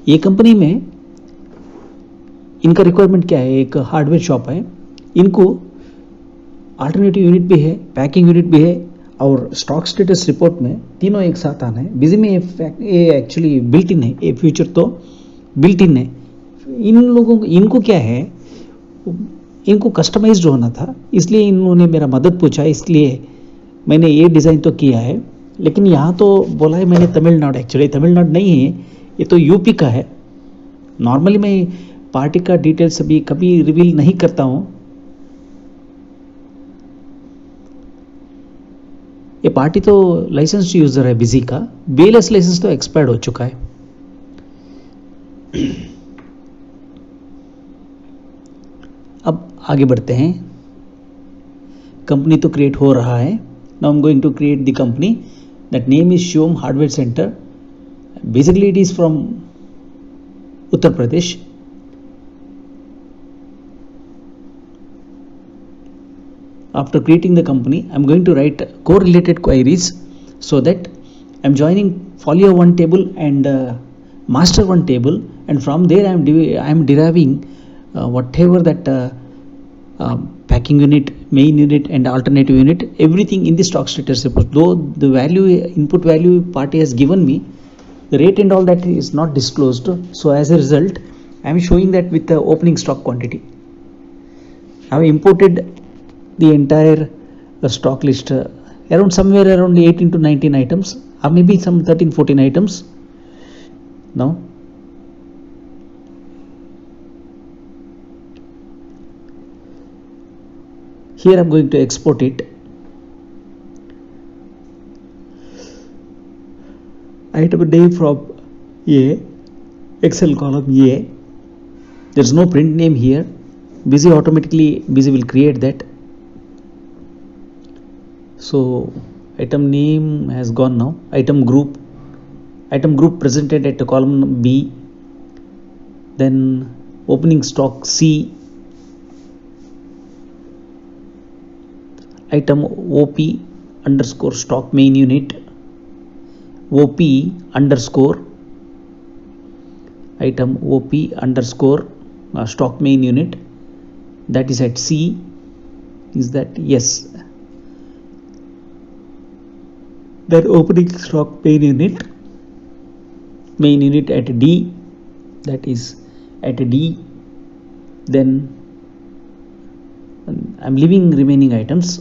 ये कंपनी में इनका रिक्वायरमेंट क्या है, एक हार्डवेयर शॉप है, इनको अल्टरनेटिव यूनिट भी है, पैकिंग यूनिट भी है और स्टॉक स्टेटस रिपोर्ट में तीनों एक साथ आना है। बिजी में ये एक्चुअली बिल्ट इन है, ये फ्यूचर तो बिल्ट इन है। इन लोगों को, इनको क्या है, इनको कस्टमाइज्ड होना था, इसलिए इन्होंने मेरा मदद पूछा, इसलिए मैंने ये डिज़ाइन तो किया है। लेकिन यहाँ तो बोला है मैंने तमिलनाडु, एक्चुअली तमिलनाडु नहीं है, ये तो यूपी का है। नॉर्मली मैं पार्टी का डिटेल्स अभी कभी रिवील नहीं करता हूँ। ये पार्टी तो लाइसेंस यूज़र है बिजी का, बीएलएस लाइसेंस तो एक्सपायर्ड हो चुका है। अब आगे बढ़ते हैं। कंपनी तो क्रिएट हो रहा है। Now I am going to create the company, that name is Shivam hardware centre. Basically it is from Uttar Pradesh. After creating the company, I am going to write correlated queries so that I am joining folio one table and master one table, and from there I am deriving whatever that packing unit, main unit and alternative unit, everything in the stock status report. Though the value, input value party has given me, the rate and all that is not disclosed. So as a result, I am showing that with the opening stock quantity. I have imported the entire stock list, around somewhere around 18 to 19 items, or maybe some 13-14 items. Now here I'm going to export it. Item name from A, Excel column A. There's no print name here. Busy will create that. So item name has gone now. Item group presented at column B. Then opening stock C. Item OP underscore stock main unit. OP underscore item OP underscore stock main unit. That is at C. Is that? Yes. Then opening stock main unit at D, that is at D. Then I'm leaving remaining items.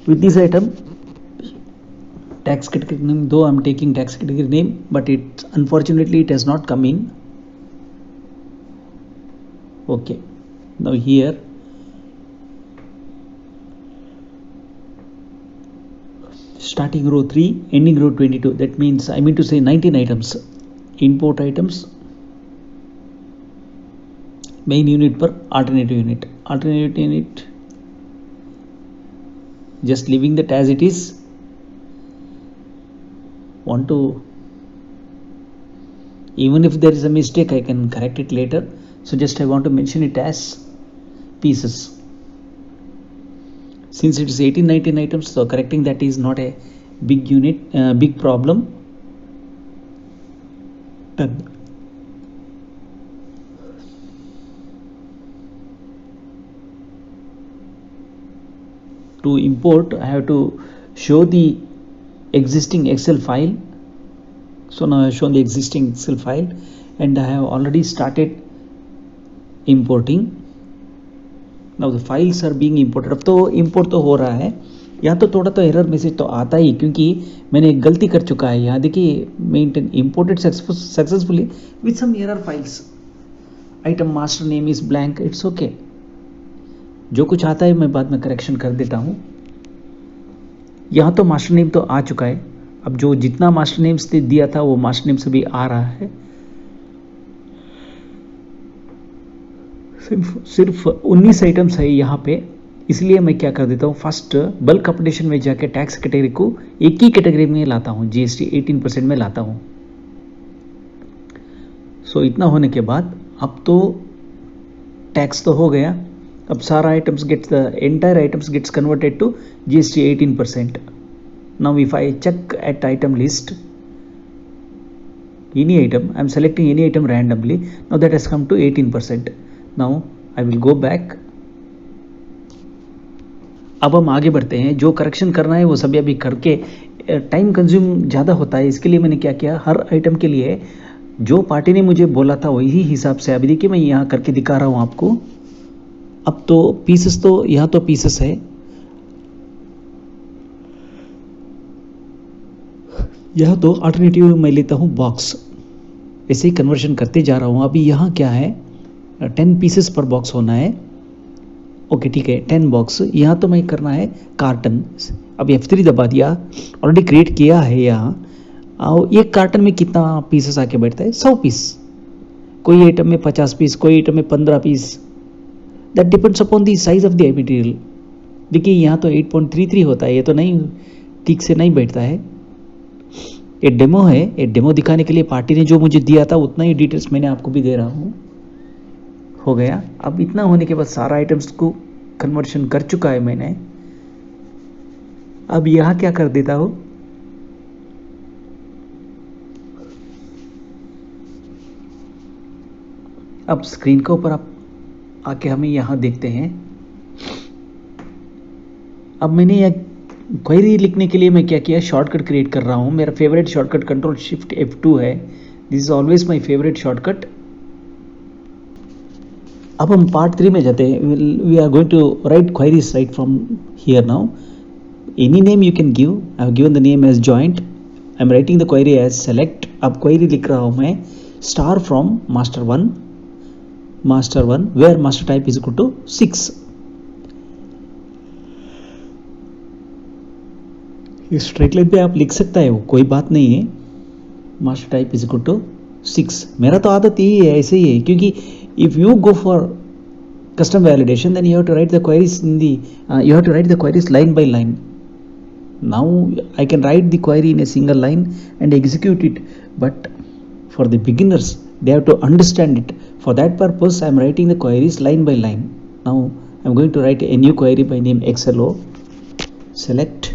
With this item, tax category name, though I'm taking tax category name, but it unfortunately it has not come in. Okay, now here starting row 3, ending row 22. That means I mean to say 19 items. Import items, main unit per alternative unit. Alternative unit, just leaving that as it is. Want to, even if there is a mistake, I can correct it later. So just I want to mention it as pieces. Since it is 18-19 items, so correcting that is not a big big problem. Done. To import, I have to show the existing Excel file. So now I have shown the existing Excel file and I have already started importing. Now the files are being imported. अब तो import तो हो रहा है। यहाँ तो थोड़ा तो एरर मैसेज तो आता ही, क्योंकि मैंने एक गलती कर चुका है। यहाँ देखिए, maintain imported successfully with some error files. Item master name is blank. It's okay. जो कुछ आता है मैं बाद में करेक्शन कर देता हूँ। यहाँ तो मास्टर नेम तो आ चुका है। अब जो जितना मास्टर नेम से दिया था वो मास्टर नेम से भी आ रहा है। सिर्फ 19 आइटम्स है यहाँ पे, इसलिए मैं क्या कर देता हूँ, फर्स्ट बल्क अपडेशन में जाके टैक्स कैटेगरी को एक ही कैटेगरी में लाता हूँ, जीएसटी 18% में लाता हूँ। सो इतना होने के बाद अब तो टैक्स तो हो गया। अब सारा items gets, the entire items gets converted to GST 18%. Now if I check at item list, any item. I'm selecting any item randomly. Now that has come to 18%. Now I will go back. अब हम आगे बढ़ते हैं. जो correction करना है वो सभी अभी करके, टाइम कंज्यूम ज़्यादा होता है, इसके लिए मैंने क्या किया, हर आइटम के लिए जो पार्टी ने मुझे बोला था वही हिसाब से अभी देखिए मैं यहाँ करके दिखा रहा हूँ आपको. अब तो पीसेस, तो यहाँ तो पीसेस है, यहाँ तो अल्टरनेटिव मैं लेता हूँ बॉक्स, ऐसे ही कन्वर्शन करते जा रहा हूँ. अभी यहाँ क्या है, 10 पीसेस पर बॉक्स होना है. ओके ठीक है, 10 बॉक्स. यहाँ तो मैं करना है कार्टन. अब F3 दबा दिया, ऑलरेडी क्रिएट किया है यहाँ. एक कार्टन में कितना पीसेस आके बैठता है, 100 पीस. कोई आइटम में 50 पीस, कोई आइटम में 15 पीस. That depends upon the size of the material. देखिए यहाँ तो 8.33 होता है, ये तो नहीं ठीक से नहीं बैठता है. ये डेमो है, ये डेमो दिखाने के लिए पार्टी ने जो मुझे दिया था उतना ही डिटेल्स मैंने आपको भी दे रहा हूँ. हो गया. अब इतना होने के बाद सारा आइटम्स को कन्वर्शन कर चुका है मैंने. अब यहाँ क्या कर देता हूँ, अब स्क्रीन के ऊपर आप आके हमें यहाँ देखते हैं. अब मैंने यह क्वेरी लिखने के लिए मैं क्या किया, शॉर्टकट क्रिएट कर रहा हूँ. मेरा favourite shortcut control shift F2 है. This is always my favourite shortcut. अब हम पार्ट 3 में जाते हैं. We are going to write queries right from here now. Any name you can give. I have given the name as joint. I am writing the query as select. अब query लिख रहा हूँ मैं, star from master 1 where master type is equal to 6. इस straight line पे आप लिख सकता है, वो कोई बात नहीं है. Master type is equal to 6. मेरा तो आदत यही है, ऐसे ही है, क्योंकि if you go for custom validation then you have to write the queries in the you have to write the queries line by line. Now I can write the query in a single line and execute it, but for the beginners they have to understand it. For that purpose I am writing the queries line by line. Now I am going to write a new query by name XLO. Select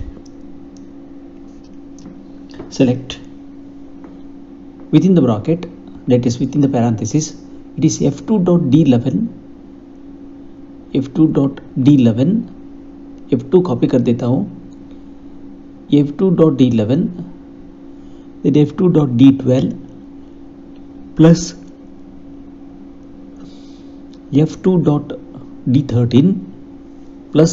within the bracket, that is within the parenthesis, it is f2.d11. f2 copy कर देता हूँ. f2.d11 then f2.d12 plus f2.d13 plus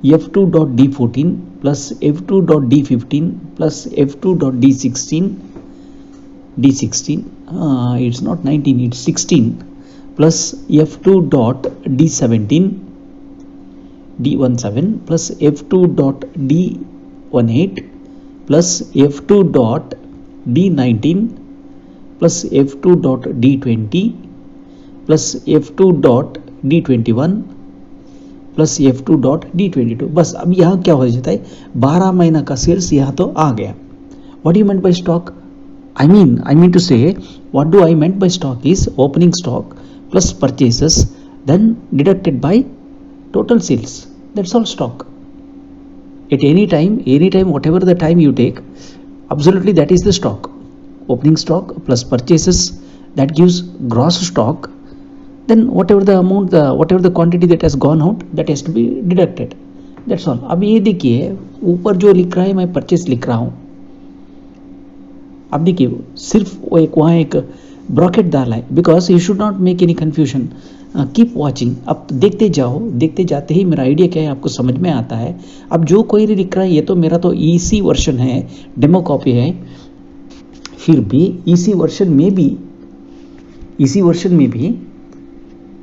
f2.d14 plus f2.d15 plus f2.d16 it's not 19, it's 16 plus f2.d17 plus f2.d18 plus f2.d19 plus f2.d20 plus f2.d21 plus f2.d22. बस अब यहाँ क्या हो जाता है, 12 महीना का सेल्स यहाँ तो आ गया. What do you meant by stock? I mean to say, what do I meant by stock is opening stock plus purchases then deducted by total sales. That's all stock. At any time whatever the time you take, absolutely that is the stock. Opening stock plus purchases, that gives gross stock. Then whatever the amount, whatever the quantity that has gone out, that has to be deducted. That's all. अब ये देखिए ऊपर जो लिख रहा है मैं purchase लिख रहा हूँ. अब देखिए सिर्फ वहाँ एक ब्रॉकेट डाला है, because you should not make any confusion. Keep watching. अब देखते जाओ, देखते जाते ही मेरा आइडिया क्या है आपको समझ में आता है. अब जो कोई लिख रहा है ये तो मेरा तो ईसी वर्जन है, डेमो कॉपी है. फिर भी ईसी वर्जन में भी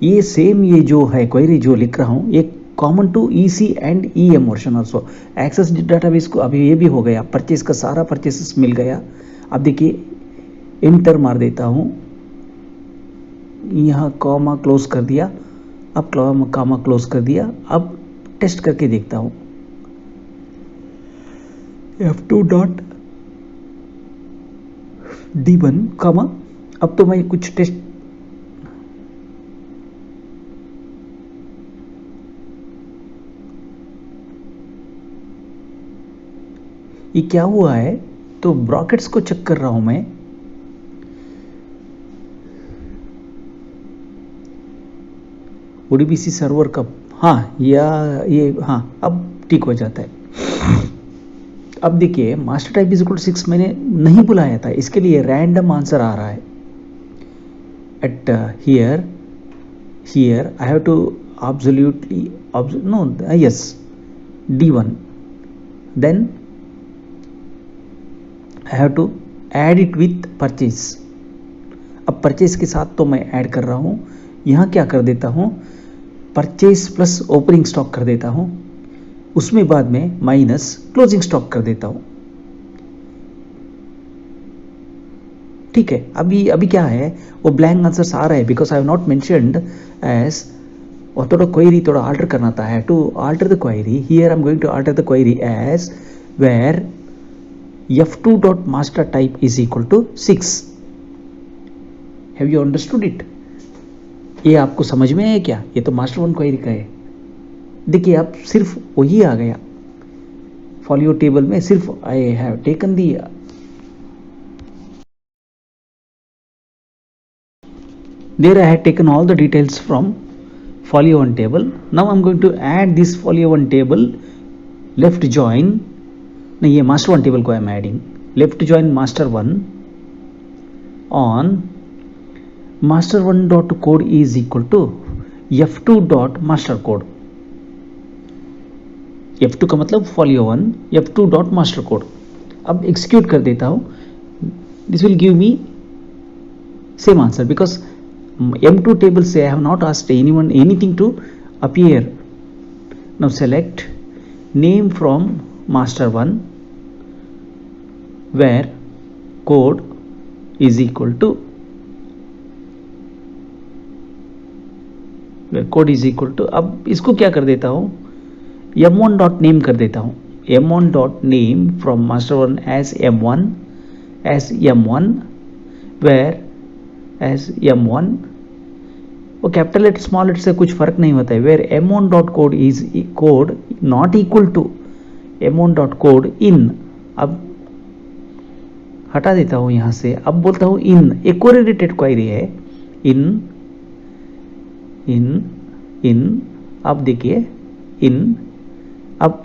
ये सेम, ये जो है क्वेरी जो लिख रहा हूँ, एक common to EC and EM version also. Access database को अभी ये भी हो गया, परचेस का सारा परचेसेस मिल गया. अब देखिए इंटर मार देता हूँ, यहाँ कॉमा क्लोज कर दिया. अब कॉमा क्लोज कर दिया. अब टेस्ट करके देखता हूँ. f2.d1 कॉमा, अब तो मैं कुछ टेस्ट, ये क्या हुआ है, तो ब्रॉकेट्स को चेक कर रहा हूं मैं. ODBC सर्वर कब, हाँ या ये, हाँ अब ठीक हो जाता है। अब देखिए मास्टर टाइप इज इक्वल 6 मैंने नहीं बुलाया था, इसके लिए रैंडम आंसर आ रहा है। At here I have to absolutely no yes D1, then I have to add it with purchase। अब परचेस के साथ तो मैं ऐड कर रहा हूँ, यहाँ क्या कर देता हूँ, परचेस प्लस ओपनिंग स्टॉक कर देता हूँ, उसमें बाद में माइनस क्लोजिंग स्टॉक कर देता हूँ। ठीक है, अभी क्या है, वो ब्लैंक आंसर्स आ रहा है because I have not mentioned as, और थोड़ा क्वेरी थोड़ा आल्टर करना था, है to alter the query. Here I am going to alter the query as where f2 dot master type is equal to 6। Have you understood it? ये आपको समझ में है क्या? ये तो मास्टर वन क्वेरी का है। देखिए अब सिर्फ वही आ गया फॉलियो टेबल में, सिर्फ I have taken the, there I had taken all the details from folio 1 table. Now I'm going to add this folio 1 table, left join, नहीं ये master 1 table को I'm adding, left join master 1 on master 1 dot code is equal to f2 dot master code। f2 का मतलब folio 1, f2 dot master code। अब execute कर देता हूँ, this will give me same answer because M2 table say I have not asked anyone anything to appear। Now select name from master 1 where code is equal to, where code is equal to, अब इसको क्या कर देता हूँ, m1 dot name कर देता हूँ, m1 dot name from master 1 as m1 where as m1, वो कैपिटल लेटर स्मॉल लेटर से कुछ फर्क नहीं होता है, where m1 dot code is code not equal to m1 dot code in. अब हटा देता हूं यहां से, अब बोलता हूं इन, एक कोरिलेटेड क्वेरी है, इन इन इन। अब देखिए इन, अब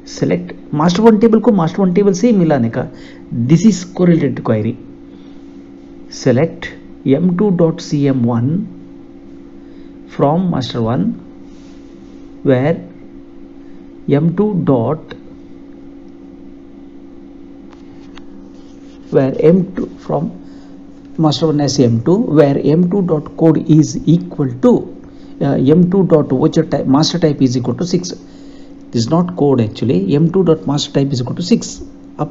सेलेक्ट मास्टर वन टेबल को मास्टर वन टेबल से ही मिलाने का, this is correlated query. Select m2 dot cm1 from master 1 where m2 dot where m2 from master 1 as m2 where m2 dot code is equal to m2 dot voucher type master type is equal to 6। this is not code actually, m2 dot master type is equal to 6। अब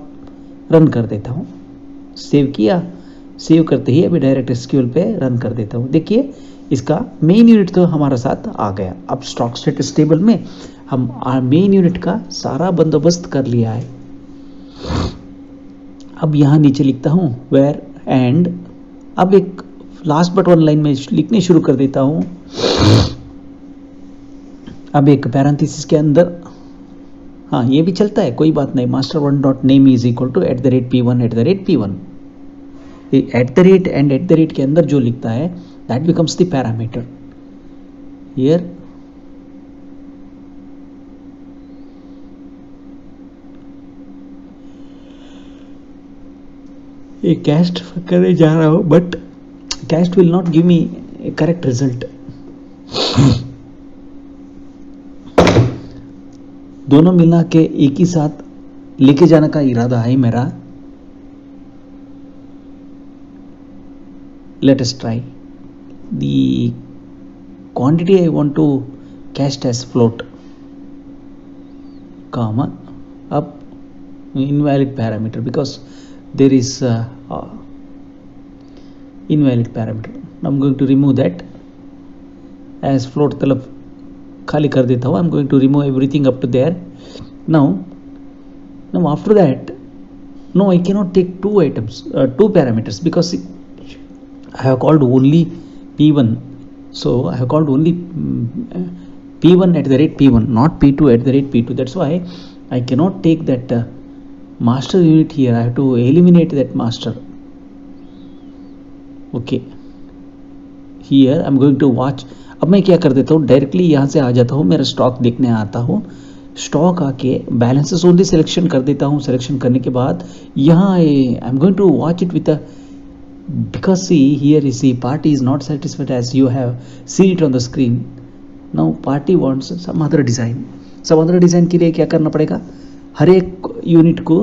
run कर देता हूँ, save किया, save करते ही अभी direct SQL पे run कर देता हूँ। देखिए इसका मेन यूनिट तो हमारा साथ आ गया। अब स्टॉक स्टेटस टेबल में हम मेन यूनिट का सारा बंदोबस्त कर लिया है। अब यहाँ नीचे लिखता हूँ वेयर एंड, अब एक लास्ट बट वन लाइन में लिखने शुरू कर देता हूँ। अब एक पैरेंथेसिस के अंदर, हाँ ये भी चलता है कोई बात नहीं, master one dot name is equal to @p1 @p1। At the rate and at the rate के अंदर जो लिखता है that becomes the parameter here। ये कैस्ट करने जा रहा हूं but cast will not give me correct result. दोनों मिला के एक ही साथ लेके जाने का इरादा है मेरा। Let us try. The quantity I want to cast as float, comma, up invalid parameter because there is invalid parameter। Now I'm going to remove that as float, तलब खाली कर देता हूँ। I'm going to remove everything up to there। Now after that, no I cannot take two items, two parameters because I have called only P1, so I have called only P1 @p1, not P2 @p2। that's why I cannot take that master unit here, I have to eliminate that master। okay, here I'm going to watch, अब मैं क्या कर देता हूँ, directly यहाँ से आ जाता हूँ, मेरा स्टॉक देखने आता हूँ, स्टॉक आके बैलेंसेस ओनली सिलेक्शन कर देता हूँ। सिलेक्शन करने के बाद यहाँ I am going to watch it with because see here you see party is not satisfied as you have seen it on the screen. Now party wants some other design. some other design के लिए क्या करना पड़ेगा, हर एक unit को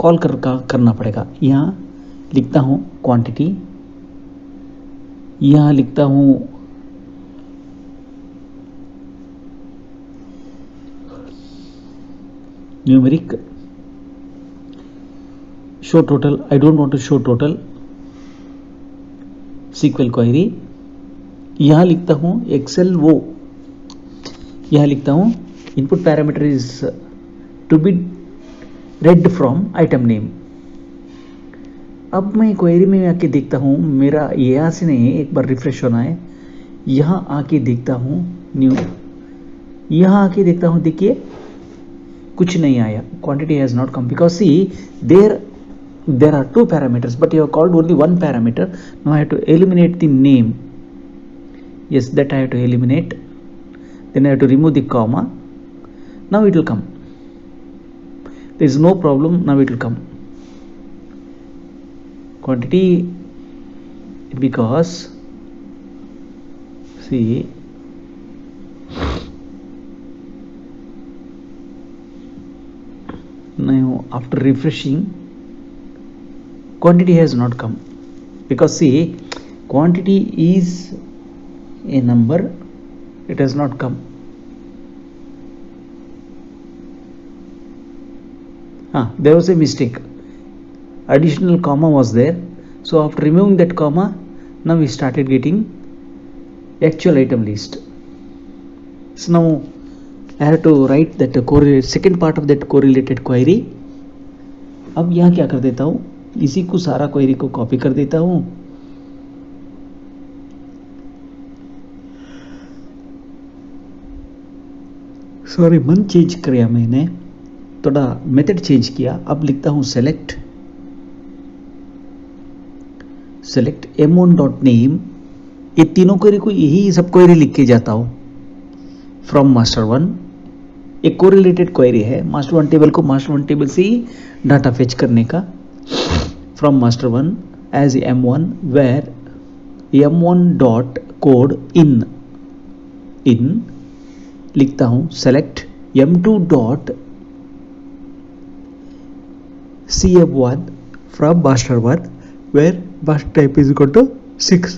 call करना पड़ेगा। यहाँ लिखता हूँ क्वांटिटी, यहाँ लिखता हूँ numeric, show total, I don't want to show total, SQL query, यहाँ लिखता हूँ एक्सेल वो, यहाँ लिखता हूँ input parameter is to be read from item name. अब मैं क्वेरी में आके देखता हूँ, मेरा यहाँ से नहीं, एक बार रिफ्रेश होना है, यहाँ आके देखता हूँ न्यू, यहाँ आके देखता हूँ, देखिए कुछ नहीं आया, quantity has not come because see there are two parameters but you have called only one parameter. Now I have to eliminate the name. Yes, that I have to eliminate. Then I have to remove the comma. Now it will come. There is no problem. Now it will come. Quantity, because see now after refreshing, quantity has not come because see quantity is a number, it has not come. There was a mistake, additional comma was there, so after removing that comma, now we started getting actual item list. So now I have to write that second part of that correlated query. अब यहाँ क्या कर देता हूँ, इसी को सारा query को कॉपी कर देता हूं, सॉरी मन चेंज किया मैंने, थोड़ा मेथड चेंज किया। अब लिखता हूं सेलेक्ट m1 डॉट नेम, ये तीनों क्वेरी को यही सब क्वेरी लिख के जाता हूं फ्रॉम मास्टर वन। एक कोरिलेटेड क्वेरी है, मास्टर वन टेबल को मास्टर वन टेबल से ही डाटा फेच करने का, from master 1 as m1 where m1 dot code in लिखता हूं select m2 dot cf1 from master 1 where master type is equal to 6,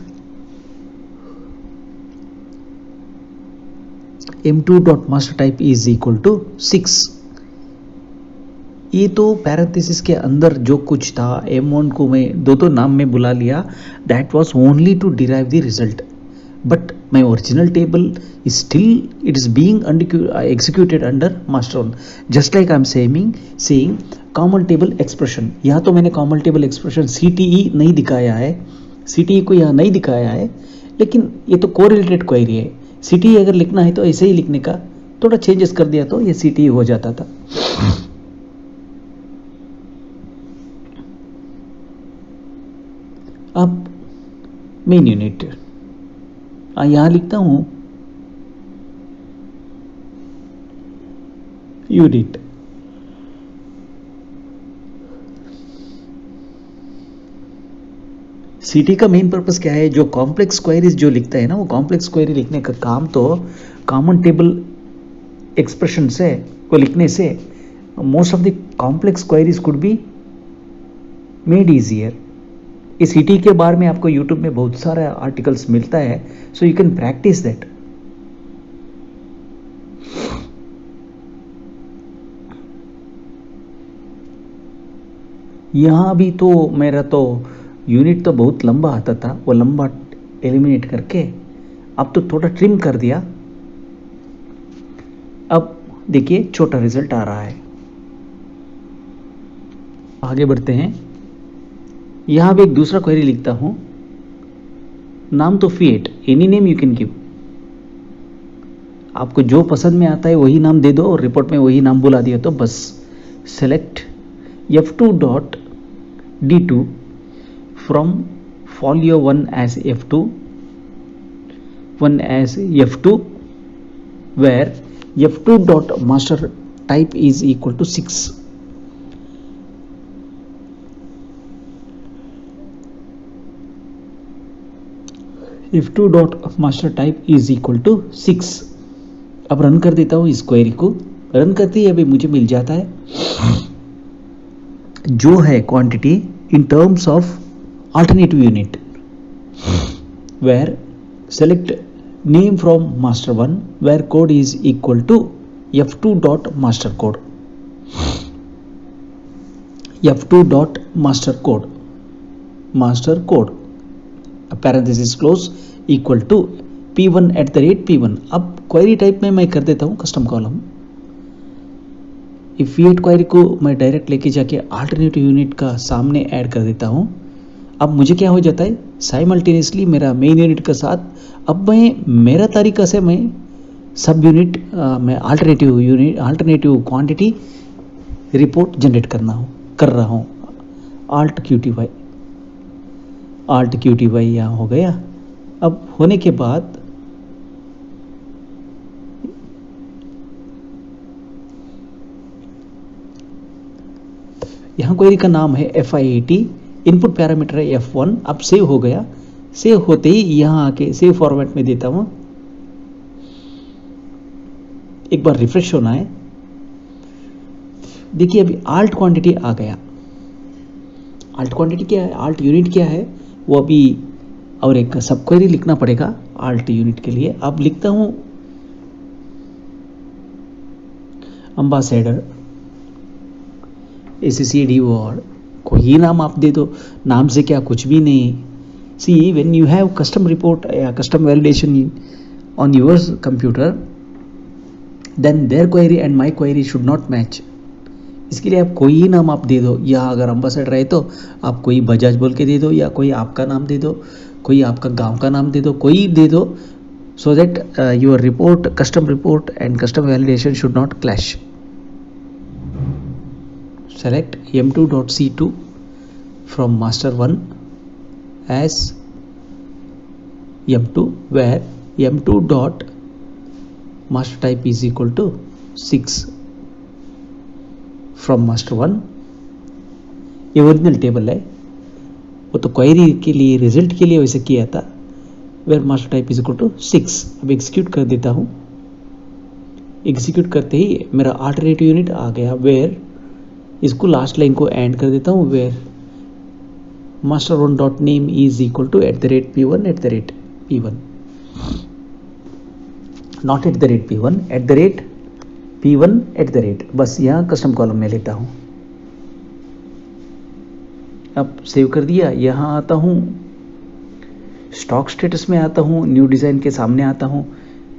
m2 dot master type is equal to 6। ये तो parenthesis के अंदर जो कुछ था, m1 को मैं दो नाम में बुला लिया, that was only to derive the result, but my original table is still it is being executed under master one, just like I am saying common table expression. यहाँ तो मैंने कॉमन टेबल एक्सप्रेशन CTE नहीं दिखाया है, CTE को यहाँ नहीं दिखाया है, लेकिन ये तो कोरिलेटेड क्वेरी है। CTE अगर लिखना है तो ऐसे ही लिखने का, थोड़ा चेंजेस कर दिया तो ये CTE हो जाता था। अब मेन यूनिट यहाँ लिखता हूं यूनिट, सीटी का मेन पर्पस क्या है, जो कॉम्प्लेक्स क्वेरीज जो लिखता है ना, वो कॉम्प्लेक्स क्वेरी लिखने का काम तो कॉमन टेबल एक्सप्रेशन से को लिखने से most of the complex queries could be made easier. इस सीटी के बारे में आपको यूट्यूब में बहुत सारा आर्टिकल्स मिलता है, so you can practice that. यहाँ भी तो मेरा तो यूनिट तो बहुत लंबा आता था, वो लंबा एलिमिनेट करके अब तो थोड़ा ट्रिम कर दिया। अब देखिए छोटा रिजल्ट आ रहा है। आगे बढ़ते हैं, यहां भी एक दूसरा क्वेरी लिखता हूं, नाम तो fiat, any name you can give, आपको जो पसंद में आता है वही नाम दे दो और रिपोर्ट में वही नाम बुला दिया तो बस। Select f2 dot d2 from folio 1 as f2, one as f2, where f2 dot master type is equal to 6. f2 dot master type is equal to 6. अब रन कर देता हूँ इस क्वेरी को. रन करते ही अभी मुझे मिल जाता है जो है quantity in terms of alternative unit, where select name from master 1 where code is equal to f2 dot master code. f2 dot master code parenthesis close equal to p1 at the rate p1. अब query type में मैं कर देता हूँ custom column. If wait query को मैं direct लेके जाके अल्टरनेटिव यूनिट का सामने ऐड कर देता हूँ. अब मुझे क्या हो जाता है, साइमल्टेनियसली मेरा मेन यूनिट के साथ अब मैं मेरा तरीका से मैं सब यूनिट में अल्टरनेटिव क्वांटिटी रिपोर्ट जनरेट कर रहा हूँ. alt qty यहाँ हो गया. अब होने के बाद यहाँ क्वेरी का नाम है FIAT, इनपुट पैरामीटर है F1. अब सेव हो गया. सेव होते ही यहाँ आके सेव फॉर्मेट में देता हूँ. एक बार रिफ्रेश होना है. देखिए अभी आल्ट क्वांटिटी आ गया. आल्ट क्वांटिटी क्या है, आल्ट यूनिट क्या है वो अभी और एक सब क्वेरी लिखना पड़ेगा आल्ट यूनिट के लिए. अब लिखता हूं एम्बेसडर ACCDOR. कोई नाम आप दे दो, नाम से क्या कुछ भी नहीं. See when you have custom report या custom validation on your computer, then there query and my query should not match. इसके लिए आप कोई ही नाम आप दे दो. या अगर एम्बेसडर है तो आप कोई बजाज बोल के दे दो, या कोई आपका नाम दे दो, कोई आपका गांव का नाम दे दो, कोई दे दो, so that your report, custom report and custom validation should not clash. Select m2.c2 from master 1 as m2, where m2 dot master type is equal to 6 from master 1. ये ओरिजिनल टेबल है, वो तो क्वेरी के लिए result के लिए वैसे किया था. Where master type is equal to 6. अब एग्जीक्यूट कर देता हूँ. एग्जीक्यूट करते ही मेरा अल्टरनेटिव यूनिट आ गया. वेयर इसको लास्ट लाइन को एंड कर देता हूँ. Where master 1 dot name is equal to @p1 @p1, not @p1 @p1 बस यहाँ कस्टम कॉलम में लेता हूँ. अब सेव कर दिया. यहाँ आता हूँ स्टॉक स्टेटस में आता हूँ, न्यू डिज़ाइन के सामने आता हूँ.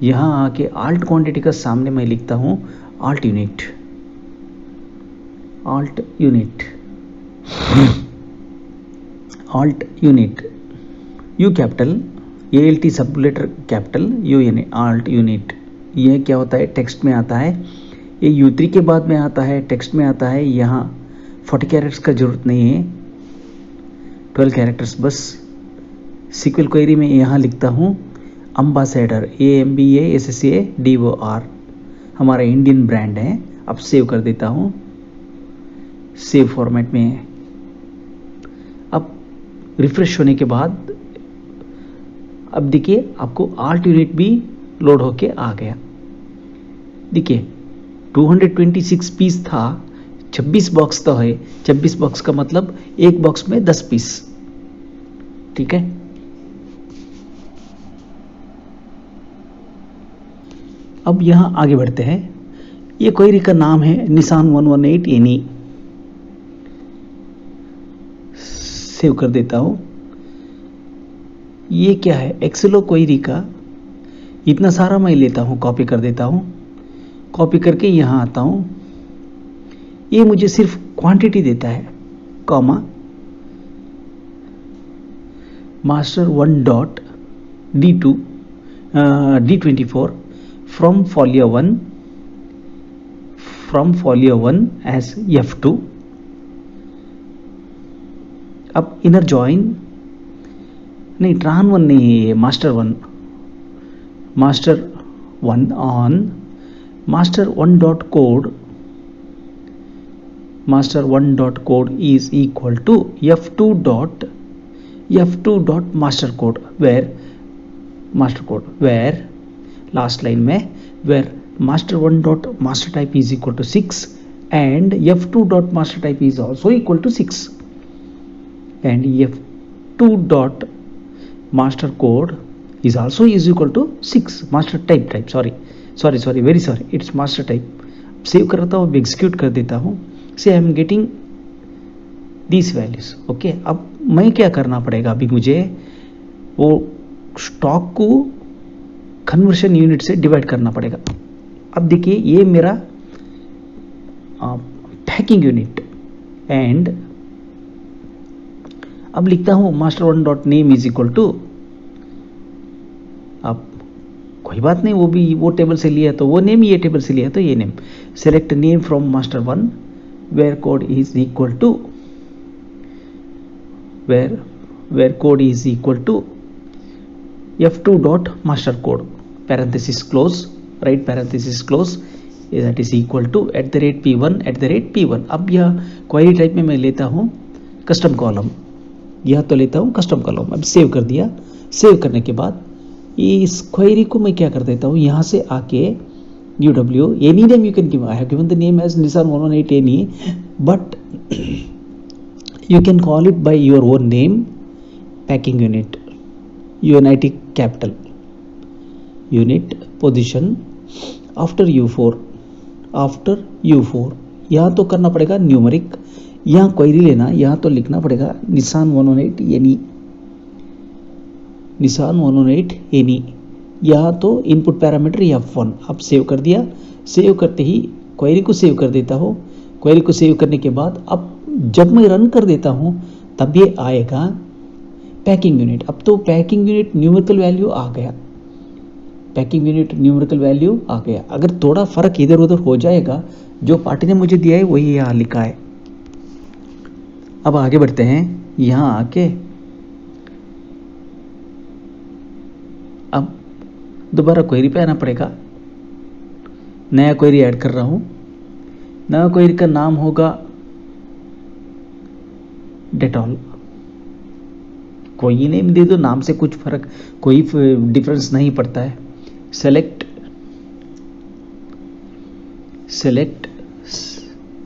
यहाँ आके आल्ट क्वांटिटी का सामने मैं लिखता हूँ alt unit U capital ALT सब letter capital UN alt unit. यह क्या होता है, टेक्स्ट में आता है. ये U3 के बाद में आता है, टेक्स्ट में आता है. यहाँ 40 कैरेक्टर्स का जरूरत नहीं है, 12 कैरेक्टर्स बस. सीक्वल क्वेरी में यहाँ लिखता हूँ एम्बेसडर AMBASSADOR, हमारा इंडियन ब्रांड है. अब सेव कर देता हूँ. सेव फॉर्मेट में है. अब रिफ्रेश होने के बाद अब देखिए आपको आल्ट यूनिट भी लोड होके आ गया. देखिए 226 पीस था, 26 बॉक्स तो है. 26 बॉक्स का मतलब एक बॉक्स में 10 पीस. ठीक है. अब यहां आगे बढ़ते हैं. ये क्वेरी का नाम है निसान 118 एनी. सेव कर देता हूं. ये क्या है, एक्सेलो क्वेरी का इतना सारा मैं लेता हूं, कॉपी कर देता हूं. कॉपी करके यहां आता हूं. ये मुझे सिर्फ क्वांटिटी देता है, comma master 1 dot D24 from folio 1 as F2. अब इनर जॉइन नहीं, ट्रान 1 नहीं है, master 1 master1 on master1 dot code is equal to f2 dot master code where last line में where master1 dot master type is equal to 6 and f2 dot master type is also equal to 6 and f2 dot master code is also is equal to 6 master type sorry very sorry, it's master type। Save करता हूँ, execute कर देता हूँ, से I am getting this values. Okay, अब मैं क्या करना पड़ेगा, अभी मुझे वो स्टॉक को कन्वर्शन यूनिट से डिवाइड करना पड़ेगा। अब देखिए ये मेरा पैकिंग यूनिट एंड अब लिखता हूं master1 dot name is equal to, अब कोई बात नहीं, वो टेबल से लिया तो वो नेम, ये टेबल से लिया तो ये name. Select name from master1 where code is equal to where code is equal to f2 dot master code parenthesis close, right parenthesis close, that is equal to @p1 अब यह query type में मैं लेता हूं custom column, यह तो लेता हूं कस्टम कॉलम। अब सेव कर दिया। सेव करने के बाद इस क्वेरी को मैं क्या कर देता हूं, यहां से आके UW any name you can give. I have given the name as Nissan 118 any, but you can call it by your own name. Packing unit, UNIT capital, unit position after U4 यहाँ तो करना पड़ेगा numeric, यहाँ query लेना, यहाँ तो लिखना पड़ेगा Nissan 118 any, यहाँ तो इनपुट पैरामीटर F1। अब सेव कर दिया। सेव करते ही क्वेरी को सेव कर देता हूँ। क्वेरी को सेव करने के बाद अब जब मैं रन कर देता हूँ तब ये आएगा पैकिंग यूनिट। अब तो पैकिंग यूनिट न्यूमेरिकल वैल्यू आ गया, अगर थोड़ा फर्क इधर उधर हो जाएगा, जो पार्टी ने मुझे दिया है वही यहाँ लिखा है। अब आगे बढ़ते हैं। यहाँ आके अब दोबारा क्वेरी पे आना पड़ेगा। नया क्वेरी ऐड कर रहा हूं। नया क्वेरी का नाम होगा डेटॉल। कोई नेम दे दो, नाम से कुछ फर्क, कोई डिफरेंस नहीं पड़ता है। सेलेक्ट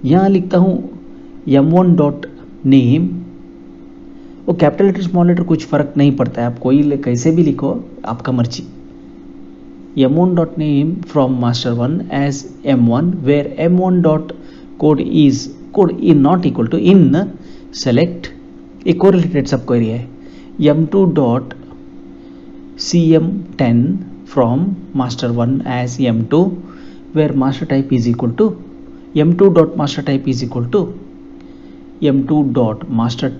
यहां लिखता हूं m1 डॉट नेम, वो कैपिटल लेटर स्मॉल लेटर कुछ फर्क नहीं पड़ता है, आप कोई कैसे भी लिखो, आपका मर्जी। m1 dot name from master1 as m1 where m1 dot code is not equal to in select एक correlated सब query है m2 dot cm10 from master1 as m2 where master type is equal to m2 dot master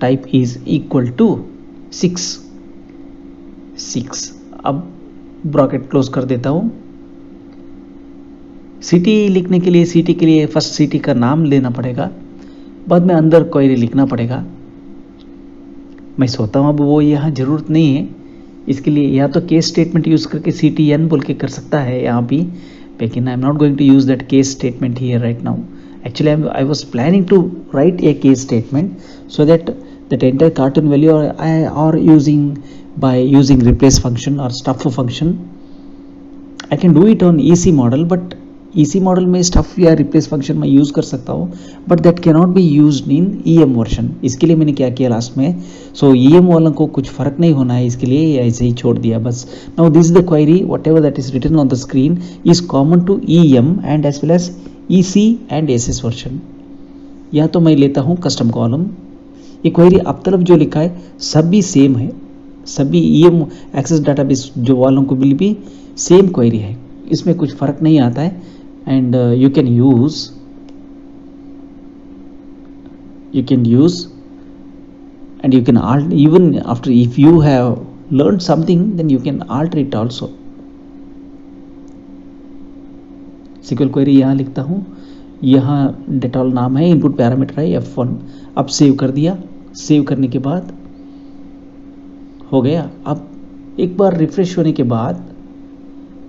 type is equal to 6। अब bracket close कर देता हूं। City लिखने के लिए फर्स्ट सिटी का नाम लेना पड़ेगा, बाद में अंदर क्वेरी लिखना पड़ेगा। मैं सोचता हूं अब वो यहाँ जरूरत नहीं है, इसके लिए या तो केस स्टेटमेंट यूज करके CTN बोल के कर सकता है यहाँ भी, लेकिन I am not going to use that case statement here right now. Actually, I was planning to write a case statement so that that entire cartoon value or using replace function or stuff function, I can do it on EC model, but EC model में stuff या replace function मैं use कर सकता हूँ, but that cannot be used in EM version। इसके लिए मैंने क्या किया लास्ट में, so EM वालों को कुछ फर्क नहीं होना है, इसके लिए ऐसे ही छोड़ दिया बस। Now this is the query, whatever that is written on the screen is common to EM and as well as EC and SS version. या तो मैं लेता हूं कस्टम कॉलम। ये क्वेरी अब तक जो लिखा है सभी सेम है, सभी EM एक्सेस डाटाबेस जो वालों को भी सेम क्वेरी है, इसमें कुछ फर्क नहीं आता है। And you can use and you can alt even after if you have learned something then you can alter it also। SQL query यहाँ लिखता हूँ, यहाँ डेटॉल नाम है, इनपुट पैरामीटर है F1। अब सेव कर दिया। सेव करने के बाद हो गया। अब एक बार रिफ्रेश होने के बाद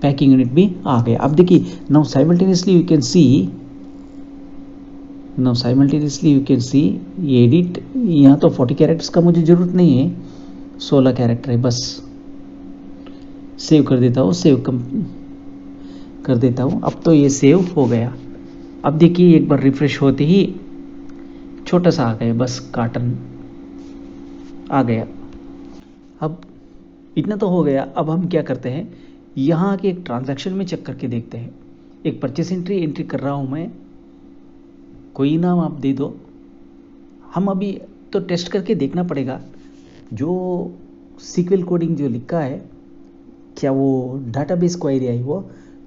पैकिंग यूनिट भी आ गया। अब देखिए now simultaneously you can see edit. यहाँ तो 40 कैरेक्टर्स का मुझे ज़रूरत नहीं है, 16 कैरेक्टर है बस। सेव कर देता हूँ, कर देता हूँ। अब तो ये सेव हो गया। अब देखिए एक बार रिफ्रेश होते ही छोटा सा आ गया, बस कार्टन आ गया। अब इतना तो हो गया। अब हम क्या करते हैं, यहाँ के एक ट्रांजैक्शन में चेक करके देखते हैं। एक परचेस एंट्री कर रहा हूँ मैं, कोई नाम आप दे दो। हम अभी तो टेस्ट करके देखना पड़ेगा जो सीक्वल कोडिंग जो लिखा है, क्या वो डाटाबेस क्वेरी है, वो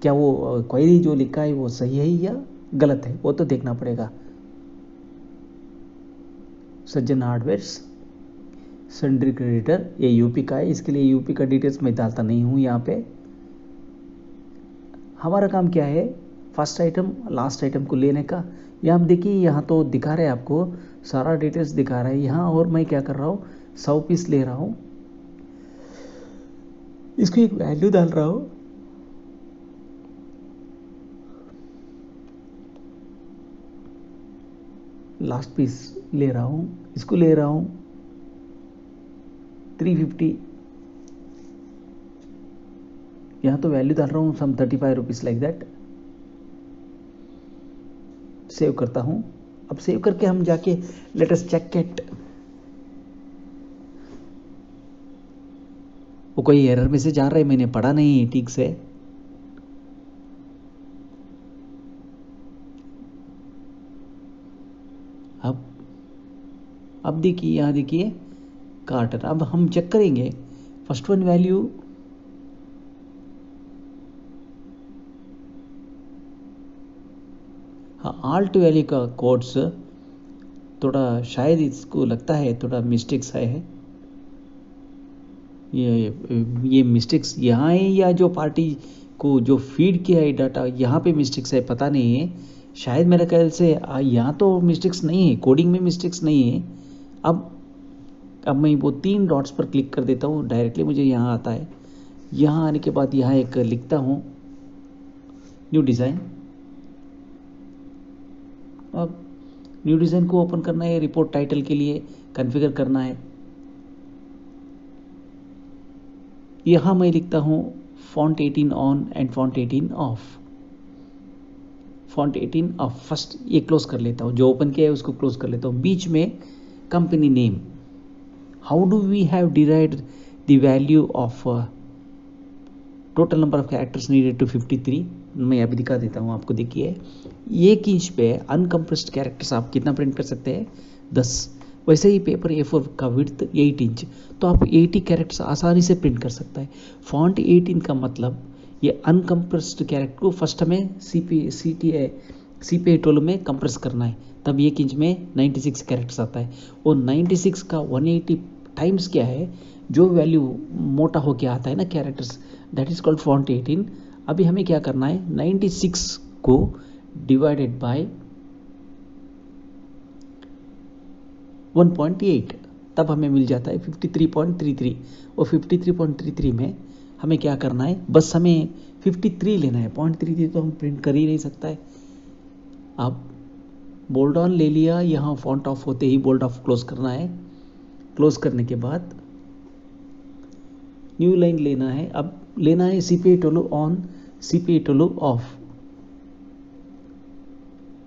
क्या वो क्वेरी जो लिखा है वो सही है या गलत है, वो तो देखना पड़ेगा। सज्जन हार्डवेयर्स सन्ड्री क्रेडिटर, ये यूपी का है, इसके लिए यूपी का डिटेल्स मैं डालता नहीं हूँ यहाँ पे। हमारा काम क्या है, फर्स्ट आइटम लास्ट आइटम को लेने का। यहाँ आप देखिए, यहाँ तो दिखा रहे हैं आपको, सारा डिटेल्स दिखा रहा है यहाँ। और मैं क्या कर रहा हूँ, 100 पीस ले रहा हूँ, इसको एक वैल्यू डाल रहा हूँ। लास्ट पीस ले रहा हूँ, इसको ले रहा हूँ 350। यहाँ तो वैल्यू डाल रहा हूँ सम 35 रुपीज़ लाइक दैट। सेव करता हूँ। अब सेव करके हम जाके लेट अस चेक इट। वो कोई एरर मैसेज आ रहा है, मैंने पढ़ा नहीं ठीक से। अब देखिए, यहाँ देखिए कार्टन। अब हम चेक करेंगे फर्स्ट वन वैल्यू, हाँ आल्ट वैल्यू का कोड्स थोड़ा शायद इसको लगता है थोड़ा मिस्टेक्स है। ये मिस्टेक्स यहाँ है या जो पार्टी को जो फीड किया है डाटा यहाँ पे मिस्टेक्स है, पता नहीं है। शायद मेरे ख्याल से यहाँ तो मिस्टेक्स नहीं है, कोडिंग में मिस्टेक्स नहीं है। अब मैं वो 3 डॉट्स पर क्लिक कर देता हूँ, डायरेक्टली मुझे यहाँ आता है। यहाँ आने के बाद यहाँ एक लिखता हूँ न्यू डिज़ाइन। अब न्यू डिज़ाइन को ओपन करना है, रिपोर्ट टाइटल के लिए कॉन्फ़िगर करना है। यहाँ मैं लिखता हूँ font 18 on and font 18 of. Font 18 of first ये क्लोज कर लेता हूँ, जो ओपन किया है उसको क्लोज कर लेता हूँ। बीच में company name, how do we have derived the value of total number of characters needed to 53। मैं अभी दिखा देता हूँ आपको। देखिए 1 इंच पे अनकम्प्रेस्ड कैरेक्टर्स आप कितना प्रिंट कर सकते हैं, 10। वैसे ही पेपर A4 का विड्थ 8 इंच, तो आप 80 कैरेक्टर्स आसानी से प्रिंट कर सकता है। फॉन्ट 18 का मतलब ये अनकम्प्रेस्ड कैरेक्टर को फर्स्ट हमें CPA टूल में कंप्रेस करना है, तब 1 इंच में 96 कैरेक्टर्स आता है। और 96 का 180 टाइम्स क्या है, जो वैल्यू मोटा होके आता है ना characters, that is called font 18। अभी हमें क्या करना है, 96 को डिवाइडेड बाय 1.8, तब हमें मिल जाता है 53.33। और 53.33 में हमें क्या करना है, बस हमें 53 लेना है। 0.33 तो हम प्रिंट कर ही नहीं सकता है। अब बोल्ड ऑन ले लिया, यहाँ फॉन्ट ऑफ होते ही बोल्ड ऑफ क्लोज करना है। क्लोज करने के बाद न्यू लाइन लेना है। अब लेना है CPA टोलो ऑन, CPA टोलो ऑफ।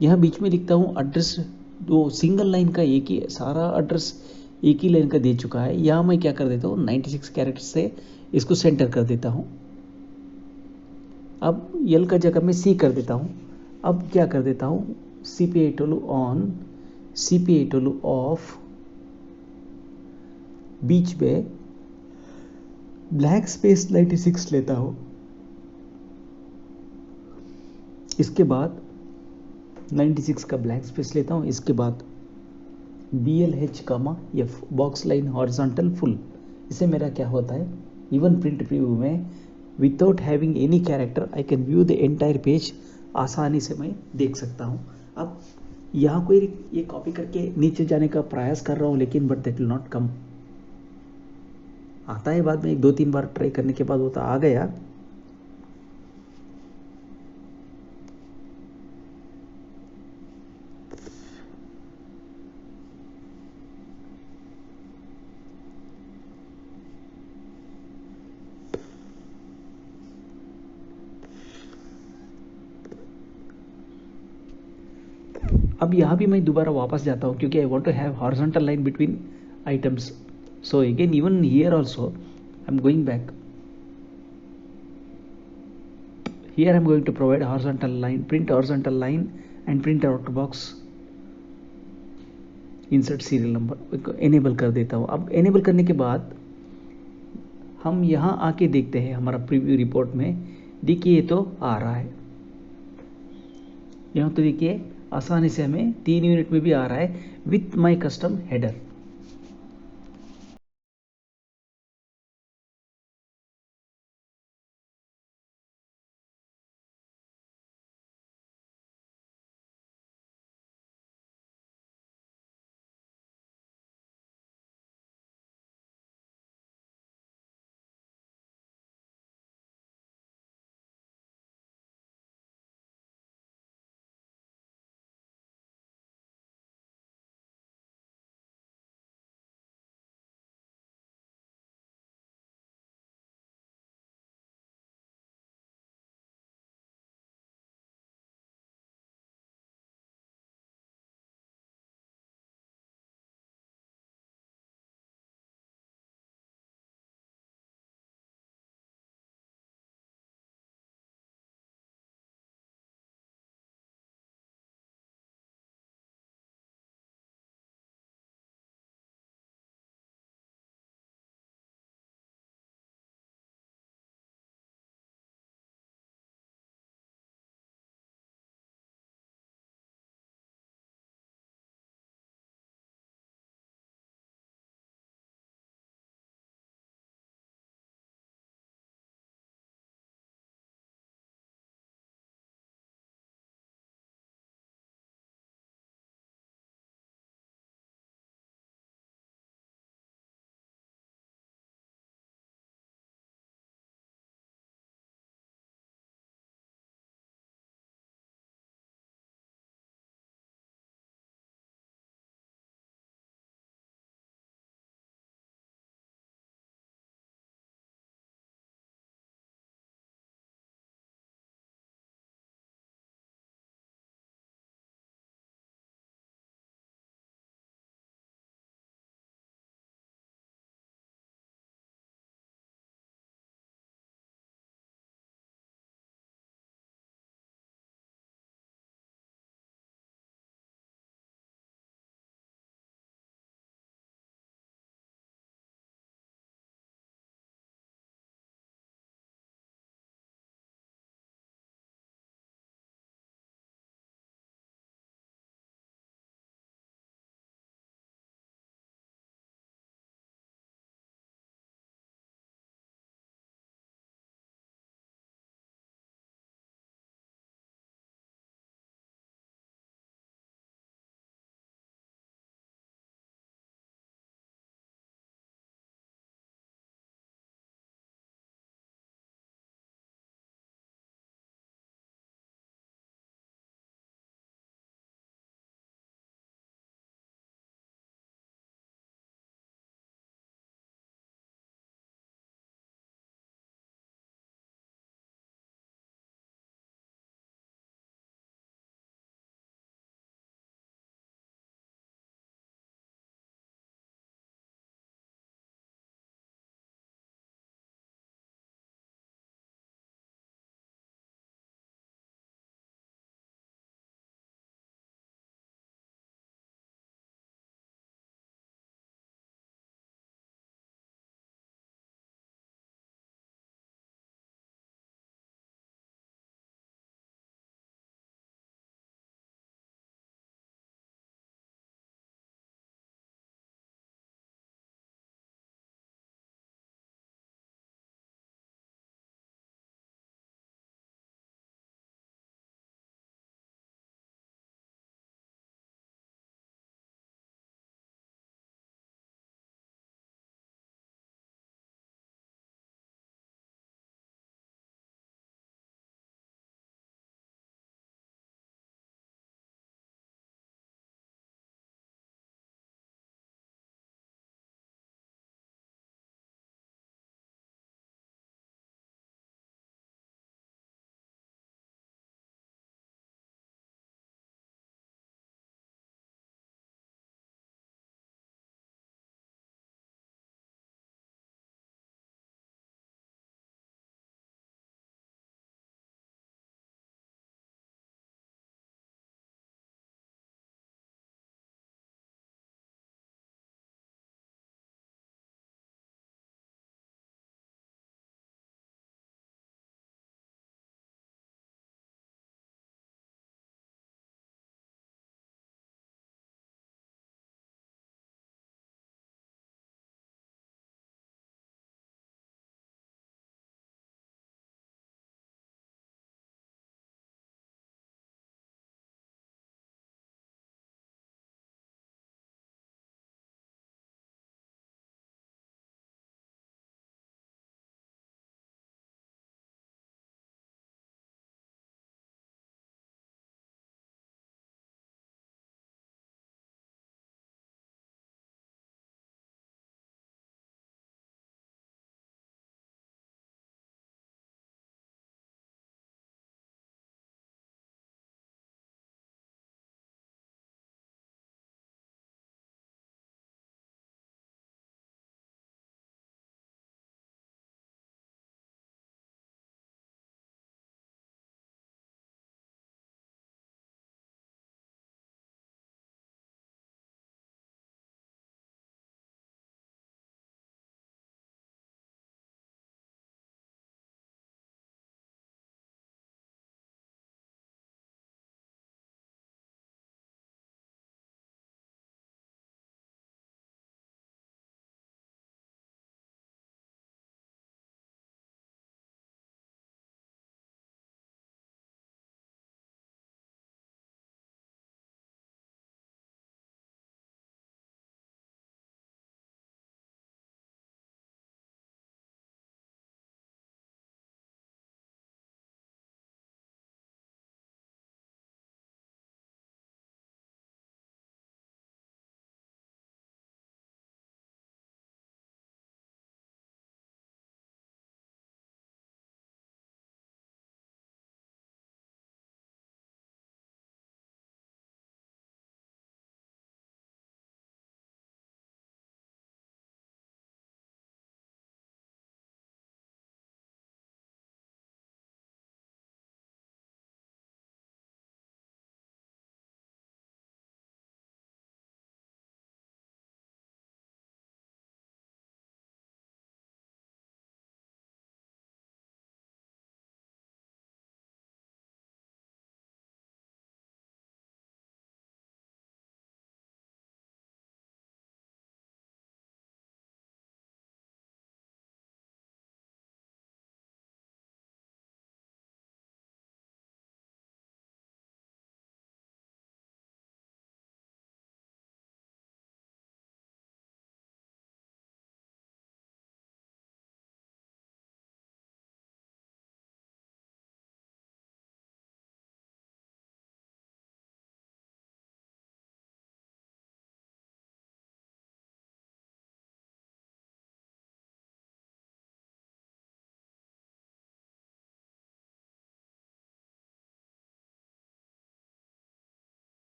यहाँ बीच में लिखता हूँ एड्रेस, वो सिंगल लाइन का एक ही सारा एड्रेस एक ही लाइन का दे चुका है। यहाँ मैं क्या कर देता हूँ, 96 कैरेक्टर से इसको सेंटर कर देता हूँ। अब L का जगह में C कर देता हूँ। अब क्या कर देता हूँ, CPA टोलो ऑन, CPA टोलो ऑफ, बीच में ब्लैक स्पेस 96 लेता हूँ। इसके बाद 96 का ब्लैक स्पेस लेता हूँ। इसके बाद BLH F box line horizontal full. इससे मेरा क्या होता है, इवन प्रिंट प्रीव्यू में without having any character I can view the entire page, आसानी से मैं देख सकता हूँ। अब यहाँ कोई ये कॉपी करके नीचे जाने का प्रयास कर रहा हूँ, लेकिन but that will not come. आता है बाद में 1-2-3 बार ट्राई करने के बाद वो तो आ गया। अब यहाँ भी मैं दोबारा वापस जाता हूँ क्योंकि I want to have horizontal line between items. So again even here also I am going back. Here I am going to provide horizontal line, print horizontal line and print out box. Insert serial number enable कर देता हूँ. अब enable करने के बाद हम यहाँ आके देखते हैं हमारा प्रीव्यू रिपोर्ट में. देखिए ये तो आ रहा है यहाँ, तो देखिए आसानी से हमें 3 यूनिट में भी आ रहा है विथ माय कस्टम हेडर.